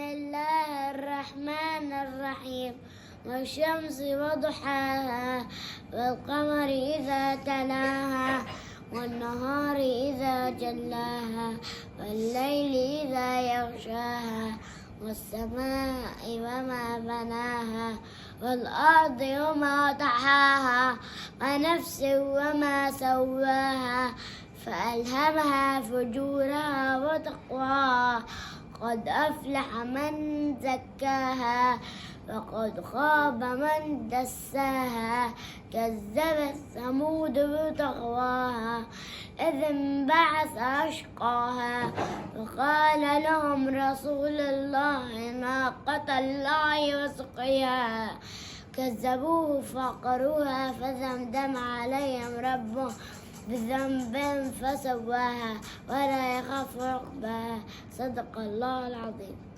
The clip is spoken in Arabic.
الله الرحمن الرحيم والشمس وضحاها والقمر إذا تلاها والنهار إذا جلاها والليل إذا يغشاها والسماء وما بناها والأرض وما طحاها ونفس وما سواها فألهمها فجورها وتقواها قد أفلح من زكاها وقد خاب من دساها كذبت ثمود بطغواها إذ انبعث أشقاها وقال لهم رسول الله ناقة الله وسقياها كذبوه فعقروها فدمدم عليهم ربهم بذنب فسواها ولا يخاف عقباها. صدق الله العظيم.